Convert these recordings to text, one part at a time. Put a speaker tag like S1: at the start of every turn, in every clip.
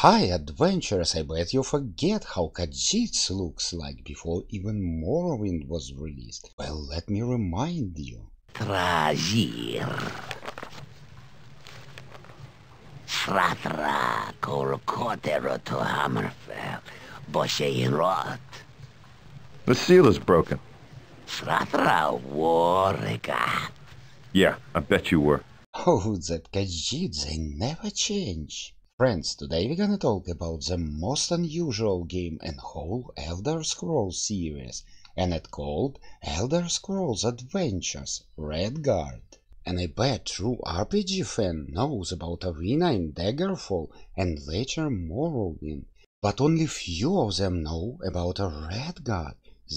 S1: Hi adventurers, I bet you forget how Khajiit looks like before even Morrowind was released. Well, let me remind you.
S2: Tragir. Sratra kol kotero to Hammerfell. Boshe rot.
S3: The seal is broken.
S2: Sratra warrigat.
S3: Yeah, I bet you were.
S1: Oh, that Khajiit, they never change. Friends, today we're gonna talk about the most unusual game in whole Elder Scrolls series, and it's called Elder Scrolls Adventures Redguard. And I bet true RPG fan knows about Arena in Daggerfall and later Morrowind, but only few of them know about a Redguard.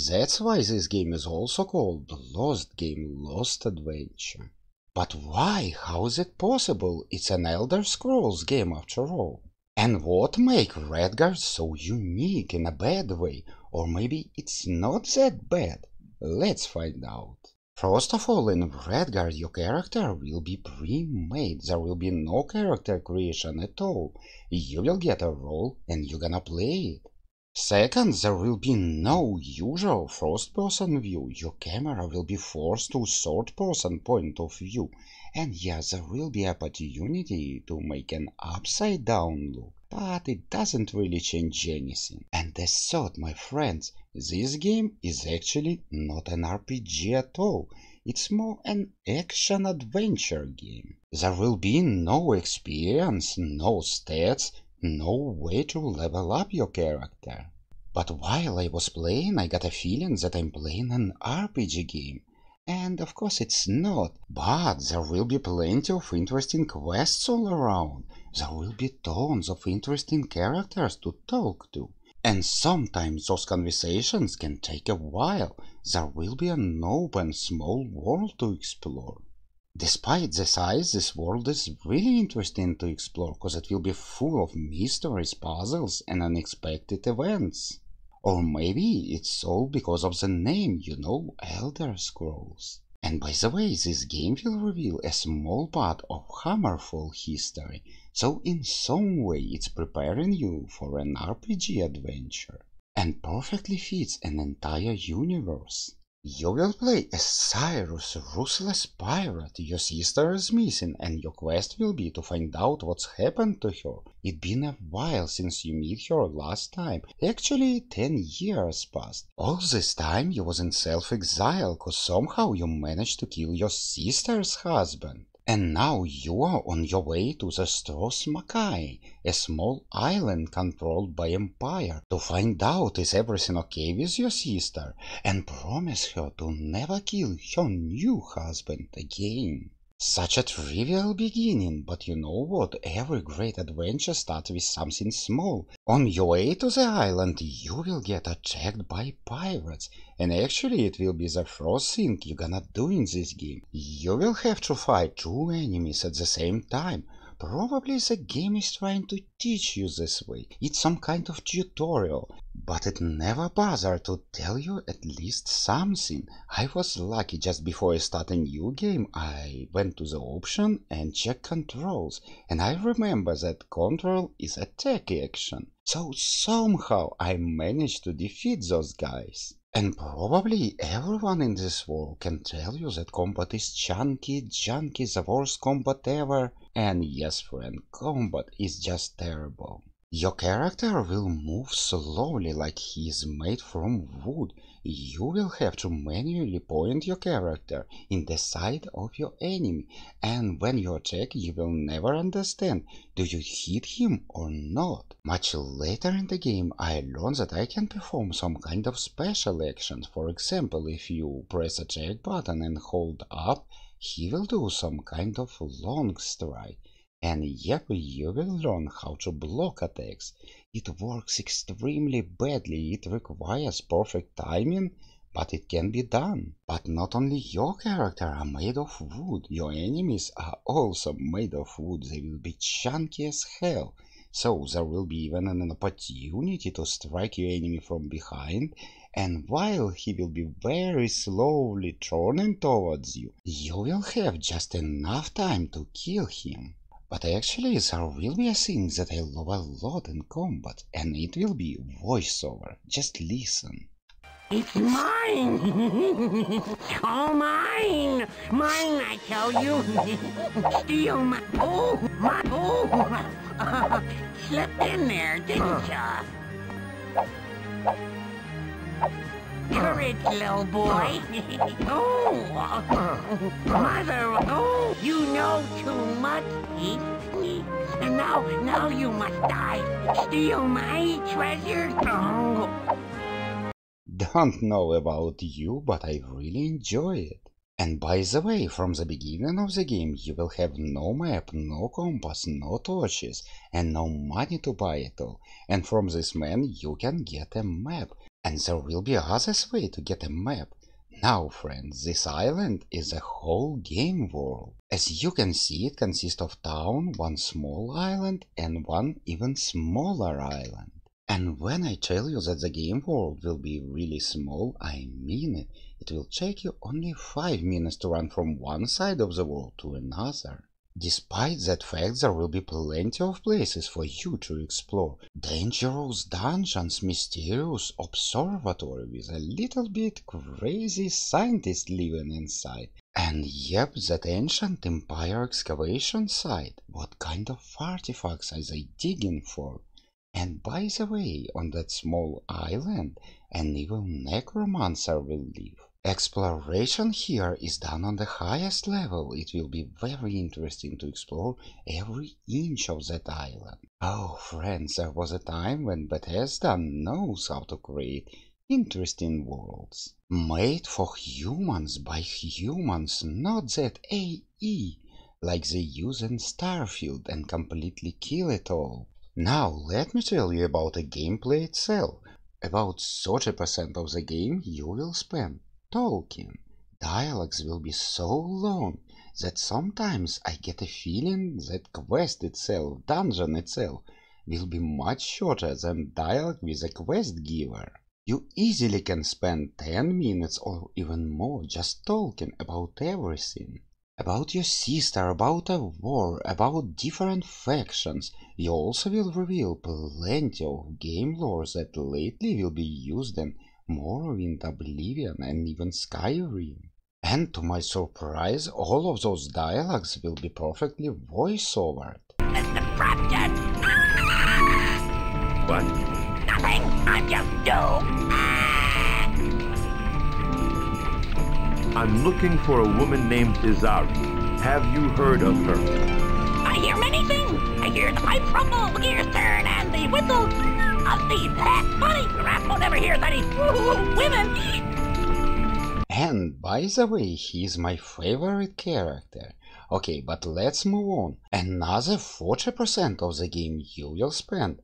S1: That's why this game is also called Lost Game, Lost Adventure. But why? How is it possible? It's an Elder Scrolls game after all. And what makes Redguard so unique in a bad way? Or maybe it's not that bad? Let's find out. First of all, in Redguard your character will be pre-made. There will be no character creation at all. You will get a role and you're gonna play it. Second, there will be no usual first-person view. Your camera will be forced to third-person point of view. And yes, there will be opportunity to make an upside-down look, but it doesn't really change anything. And the third, my friends, this game is actually not an RPG at all. It's more an action-adventure game. There will be no experience, no stats, no way to level up your character. But while I was playing, I got a feeling that I'm playing an RPG game. And of course it's not, but there will be plenty of interesting quests all around. There will be tons of interesting characters to talk to. And sometimes those conversations can take a while. There will be an open, small world to explore. Despite the size, this world is really interesting to explore because it will be full of mysteries, puzzles, and unexpected events. Or maybe it's all because of the name, Elder Scrolls. And by the way, this game will reveal a small part of Hammerfell history, so in some way it's preparing you for an RPG adventure. And perfectly fits an entire universe. You will play as Cyrus, ruthless pirate. Your sister is missing, and your quest will be to find out what's happened to her. It's been a while since you met her last time. Actually, 10 years passed. All this time you was in self-exile, cause somehow you managed to kill your sister's husband. And now you are on your way to the Stros M'Kai, a small island controlled by Empire, to find out is everything okay with your sister, and promise her to never kill her new husband again. Such a trivial beginning, but you know what? Every great adventure starts with something small. On your way to the island, you will get attacked by pirates, and actually it will be the first thing you're gonna do in this game. You will have to fight two enemies at the same time. Probably the game is trying to teach you this way. It's some kind of tutorial, but it never bothered to tell you at least something. I was lucky. Just before I start a new game, I went to the option and checked controls, and I remember that control is attack action. So somehow I managed to defeat those guys. And probably everyone in this world can tell you that combat is junky, the worst combat ever. And yes, friend, combat is just terrible. Your character will move slowly like he is made from wood. You will have to manually point your character in the side of your enemy, and when you attack you will never understand, do you hit him or not? Much later in the game I learned that I can perform some kind of special actions. For example, if you press attack button and hold up, he will do some kind of long strike. And yep, you will learn how to block attacks. It works extremely badly, it requires perfect timing, but it can be done. But not only your character are made of wood, your enemies are also made of wood. They will be chunky as hell. So there will be even an opportunity to strike your enemy from behind, and while he will be very slowly turning towards you, you will have just enough time to kill him. But actually there will be a thing that I love a lot in combat, and it will be voiceover. Just listen.
S2: It's mine! All mine! Mine, I tell you! Steal my... Slipped in there, didn't ya? Courage, little boy! Mother, you know too much, and now you must die. Steal my treasure?
S1: Don't know about you, but I really enjoy it. And by the way, from the beginning of the game you will have no map, no compass, no torches, and no money to buy it all. And from this man you can get a map, and there will be others way to get a map. Now friends, this island is a whole game world. As you can see, it consists of town, one small island, and one even smaller island. And when I tell you that the game world will be really small, I mean it. It will take you only 5 minutes to run from one side of the world to another. Despite that fact, there will be plenty of places for you to explore. Dangerous dungeons, mysterious observatory with a little bit crazy scientist living inside. And yep, that ancient empire excavation site. What kind of artifacts are they digging for? And by the way, on that small island, an evil necromancer will live. Exploration here is done on the highest level. It will be very interesting to explore every inch of that island. Oh friends, there was a time when Bethesda knows how to create interesting worlds. Made for humans by humans, not that AE, like they use in Starfield and completely kill it all. Now let me tell you about the gameplay itself. About 30% of the game you will spend talking. Dialogues will be so long that sometimes I get a feeling that quest itself, dungeon itself, will be much shorter than dialogue with a quest giver. You easily can spend 10 minutes or even more just talking about everything. About your sister, about a war, about different factions. You also will reveal plenty of game lore that lately will be used in Morrowind, Oblivion and even Skyrim. And to my surprise, all of those dialogues will be perfectly voice-overed.
S3: What?
S2: Nothing, I'm just
S3: I'm looking for a woman named Izari. Have you heard of her?
S2: I hear many things. I hear the pipes rumble, the gears turn, and the whistle of the funny. The rat won't ever hear any women.
S1: And by the way, he's my favorite character. Okay, but let's move on. Another 40% of the game you will spend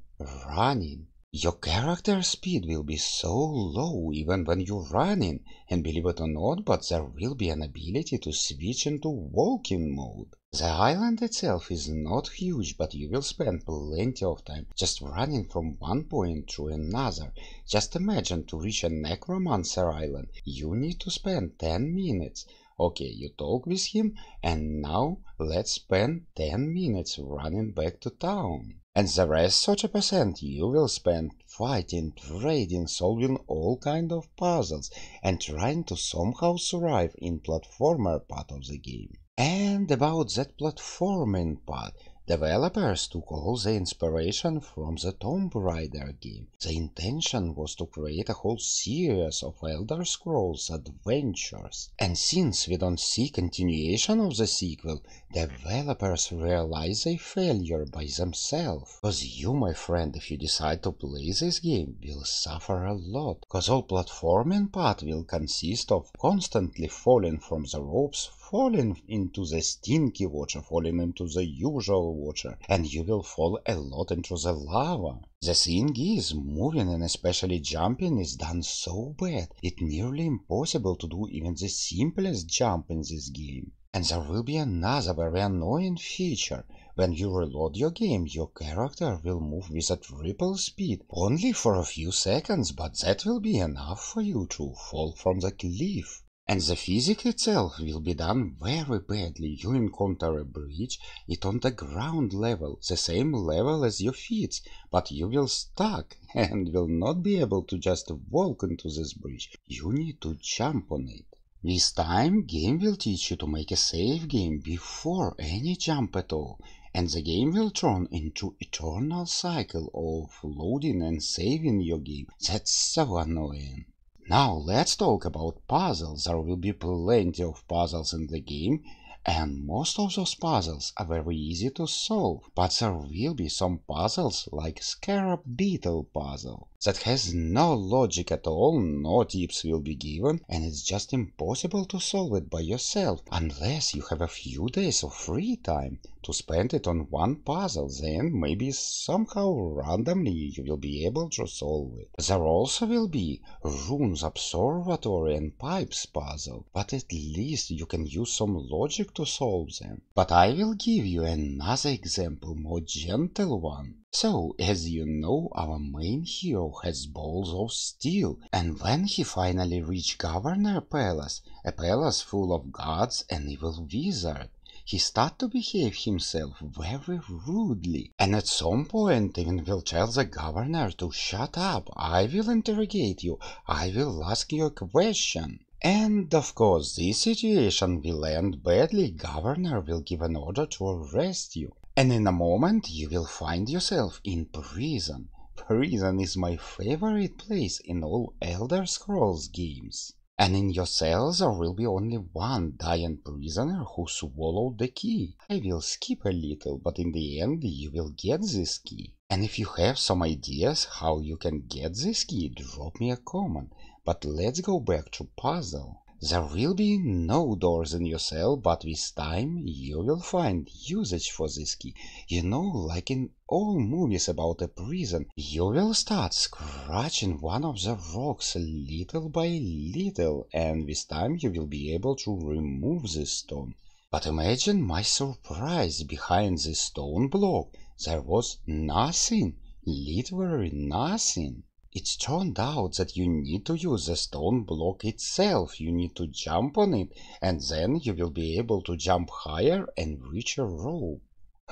S1: running. Your character speed will be so low even when you're running, and believe it or not, but there will be an ability to switch into walking mode. The island itself is not huge, but you will spend plenty of time just running from one point to another. Just imagine, to reach a necromancer island, you need to spend 10 minutes. Okay, you talk with him, and now let's spend 10 minutes running back to town. And the rest 30% you will spend fighting, trading, solving all kind of puzzles, and trying to somehow survive in platformer part of the game. And about that platforming part, developers took all the inspiration from the Tomb Raider game. The intention was to create a whole series of Elder Scrolls adventures. And since we don't see continuation of the sequel, developers realize a failure by themselves. Cause you, my friend, if you decide to play this game, will suffer a lot. Cause all platforming part will consist of constantly falling from the ropes, falling into the stinky water, falling into the usual water, and you will fall a lot into the lava. The thing is, moving and especially jumping is done so bad, it's nearly impossible to do even the simplest jump in this game. And there will be another very annoying feature. When you reload your game, your character will move with a triple speed, only for a few seconds, but that will be enough for you to fall from the cliff. And the physics itself will be done very badly. You encounter a bridge, it on the ground level, the same level as your feet, but you will stuck and will not be able to just walk into this bridge. You need to jump on it. This time, game will teach you to make a save game before any jump at all, and the game will turn into eternal cycle of loading and saving your game. That's so annoying. Now let's talk about puzzles. There will be plenty of puzzles in the game, and most of those puzzles are very easy to solve, but there will be some puzzles like Scarab Beetle puzzle that has no logic at all, no tips will be given, and it's just impossible to solve it by yourself unless you have a few days of free time to spend it on one puzzle. Then maybe somehow randomly you will be able to solve it. There also will be Runes Observatory and Pipes puzzle, but at least you can use some logic to solve them. But I will give you another example, more gentle one. So, as you know, our main hero has balls of steel, and when he finally reached Governor Palace, a palace full of gods and evil wizards, he started to behave himself very rudely, and at some point even will tell the governor to shut up, I will interrogate you, I will ask you a question. And of course this situation will end badly, governor will give an order to arrest you, and in a moment you will find yourself in prison. Prison is my favorite place in all Elder Scrolls games. And in your cell there will be only one dying prisoner who swallowed the key. I will skip a little, but in the end you will get this key. And if you have some ideas how you can get this key, drop me a comment. But let's go back to puzzle. There will be no doors in your cell, but this time you will find usage for this key. You know, like in all movies about a prison, you will start scratching one of the rocks little by little, and this time you will be able to remove this stone. But imagine my surprise, behind this stone block there was nothing, literally nothing. It turned out that you need to use the stone block itself, you need to jump on it, and then you will be able to jump higher and reach a rope.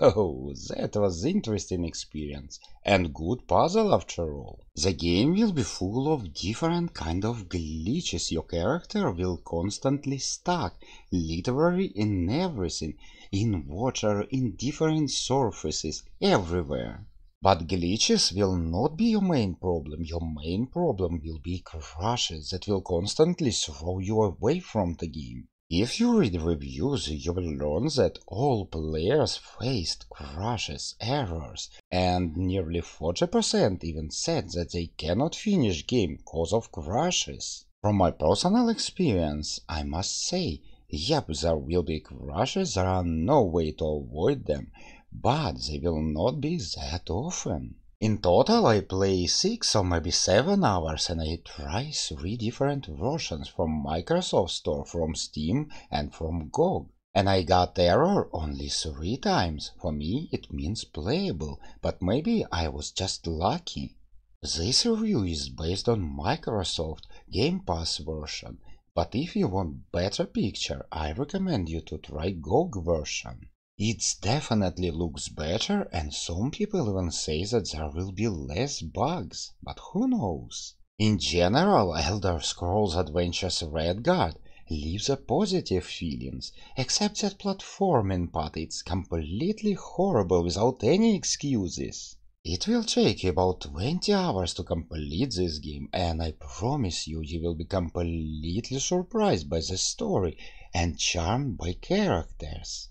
S1: Oh, that was interesting experience, and good puzzle after all. The game will be full of different kind of glitches, your character will constantly stuck, literally in everything, in water, in different surfaces, everywhere. But glitches will not be your main problem will be crashes that will constantly throw you away from the game. If you read reviews, you will learn that all players faced crashes, errors, and nearly 40% even said that they cannot finish game cause of crashes. From my personal experience, I must say, yep, there will be crashes, there are no way to avoid them, but they will not be that often. In total I play 6 or maybe 7 hours and I try 3 different versions from Microsoft Store, from Steam and from GOG. And I got error only 3 times. For me it means playable, but maybe I was just lucky. This review is based on Microsoft Game Pass version, but if you want better picture I recommend you to try GOG version. It definitely looks better, and some people even say that there will be less bugs, but who knows? In general, Elder Scrolls Adventures Redguard leaves a positive feelings, except that platforming part is completely horrible without any excuses. It will take you about 20 hours to complete this game, and I promise you, you will be completely surprised by the story and charmed by characters.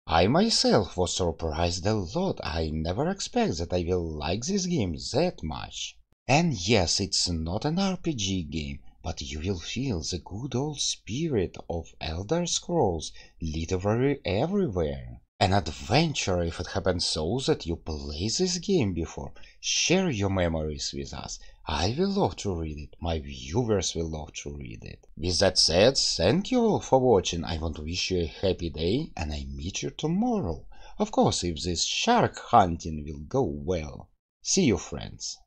S1: I myself was surprised a lot, I never expect that I will like this game that much. And yes, it's not an RPG game, but you will feel the good old spirit of Elder Scrolls literally everywhere. An adventure if it happens so that you play this game before. Share your memories with us. I will love to read it. My viewers will love to read it. With that said, thank you all for watching. I want to wish you a happy day and I meet you tomorrow. Of course, if this shark hunting will go well. See you, friends.